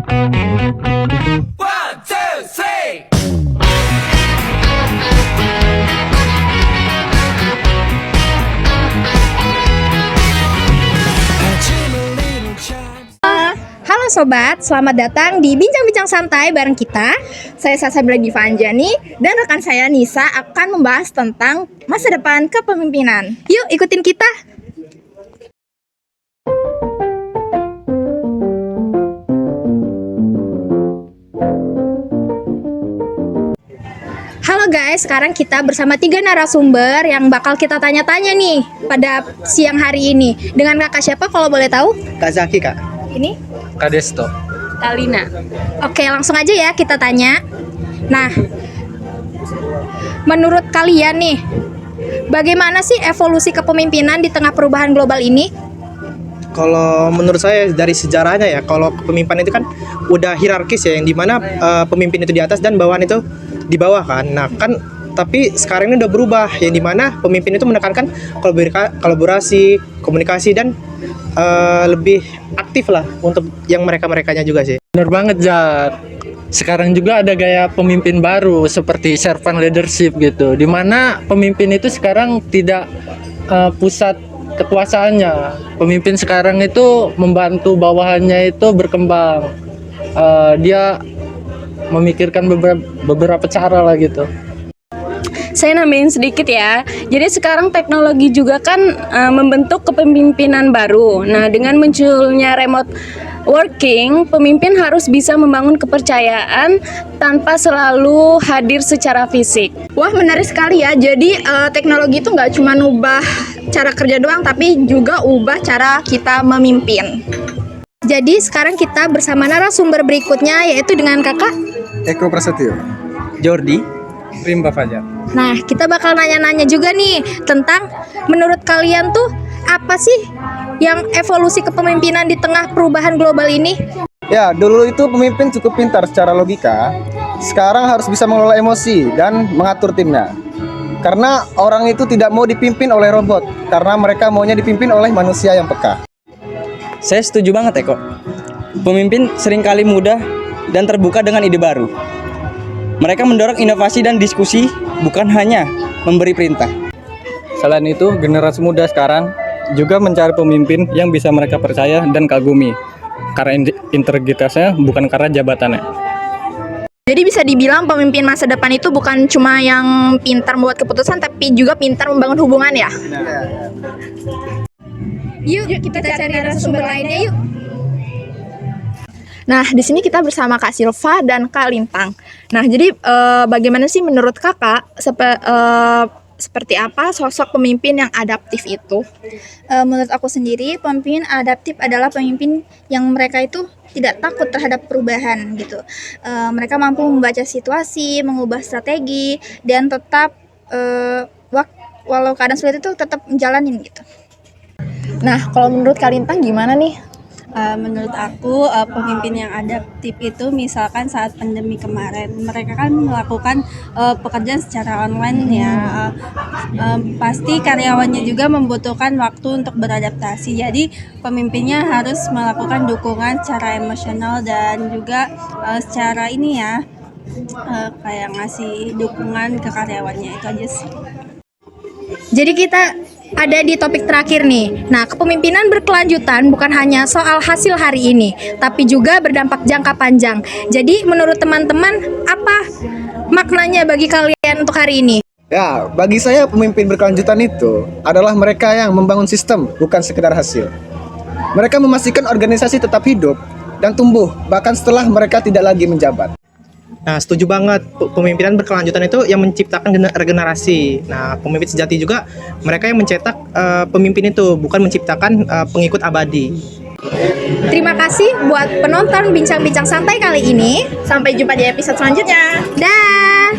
One, two, three. Halo sobat, selamat datang di Bincang-Bincang Santai bareng kita. Saya Sasabila Divanjani dan rekan saya Nisa akan membahas tentang masa depan kepemimpinan. Yuk ikutin kita. Halo guys, sekarang kita bersama 3 narasumber yang bakal kita tanya-tanya nih pada siang hari ini. Dengan kakak siapa kalau boleh tahu? Kak Zaki, Kak. Ini? Kadesto. Talina. Oke, langsung aja ya kita tanya. Nah, menurut kalian nih, bagaimana sih evolusi kepemimpinan di tengah perubahan global ini? Kalau menurut saya dari sejarahnya ya, kalau kepemimpinan itu kan udah hierarkis ya, yang dimana pemimpin itu di atas dan bawahan itu di bawah kan. Nah kan, tapi sekarang ini udah berubah, yang dimana pemimpin itu menekankan kolaborasi, komunikasi dan lebih aktif lah untuk yang mereka-merekanya juga sih. Bener banget, Jar. Sekarang juga ada gaya pemimpin baru seperti servant leadership gitu, dimana pemimpin itu sekarang tidak pusat kekuasaannya. Pemimpin sekarang itu membantu bawahannya itu berkembang. Dia memikirkan beberapa cara lah gitu. Saya nambahin sedikit ya. Jadi sekarang teknologi juga kan membentuk kepemimpinan baru. Nah, dengan munculnya remote working, pemimpin harus bisa membangun kepercayaan tanpa selalu hadir secara fisik. Wah, menarik sekali ya. Jadi teknologi itu nggak cuma ubah cara kerja doang, tapi juga ubah cara kita memimpin. Jadi sekarang kita bersama narasumber berikutnya, yaitu dengan kakak Eko Prasetyo, Jordi, Rimba Fajar. Nah, kita bakal nanya-nanya juga nih tentang menurut kalian tuh apa sih yang evolusi kepemimpinan di tengah perubahan global ini? ya dulu itu pemimpin cukup pintar secara logika. Sekarang harus bisa mengelola emosi dan mengatur timnya. Karena orang itu tidak mau dipimpin oleh robot, karena mereka maunya dipimpin oleh manusia yang peka. Saya setuju banget, Eko. Pemimpin seringkali mudah dan terbuka dengan ide baru. Mereka mendorong inovasi dan diskusi, bukan hanya memberi perintah. Selain itu, generasi muda sekarang juga mencari pemimpin yang bisa mereka percaya dan kagumi. Karena integritasnya, bukan karena jabatannya. Jadi bisa dibilang pemimpin masa depan itu bukan cuma yang pintar membuat keputusan, tapi juga pintar membangun hubungan ya. Yuk kita cari narasumber lainnya yuk. Nah, di sini kita bersama Kak Silva dan Kak Lintang. Nah, jadi bagaimana sih menurut kakak seperti apa sosok pemimpin yang adaptif itu? Menurut aku sendiri, pemimpin adaptif adalah pemimpin yang mereka itu tidak takut terhadap perubahan gitu. Mereka mampu membaca situasi, mengubah strategi, dan tetap walau keadaan sulit itu tetap menjalanin gitu. Nah, kalau menurut Kak Lintang gimana nih? Menurut aku pemimpin yang adaptif itu misalkan saat pandemi kemarin mereka kan melakukan pekerjaan secara online ya, pasti karyawannya juga membutuhkan waktu untuk beradaptasi, jadi pemimpinnya harus melakukan dukungan secara emosional dan juga secara ini ya, kayak ngasih dukungan ke karyawannya, itu aja sih. Jadi kita ada di topik terakhir nih. Nah, kepemimpinan berkelanjutan bukan hanya soal hasil hari ini, tapi juga berdampak jangka panjang. Jadi menurut teman-teman, apa maknanya bagi kalian untuk hari ini? Ya, bagi saya pemimpin berkelanjutan itu adalah mereka yang membangun sistem, bukan sekedar hasil. Mereka memastikan organisasi tetap hidup dan tumbuh, bahkan setelah mereka tidak lagi menjabat. Nah, setuju banget. Pemimpinan berkelanjutan itu yang menciptakan regenerasi. Nah, pemimpin sejati juga mereka yang mencetak pemimpin itu, bukan menciptakan pengikut abadi. Terima kasih buat penonton Bincang-Bincang Santai kali ini. Sampai jumpa di episode selanjutnya. Dah.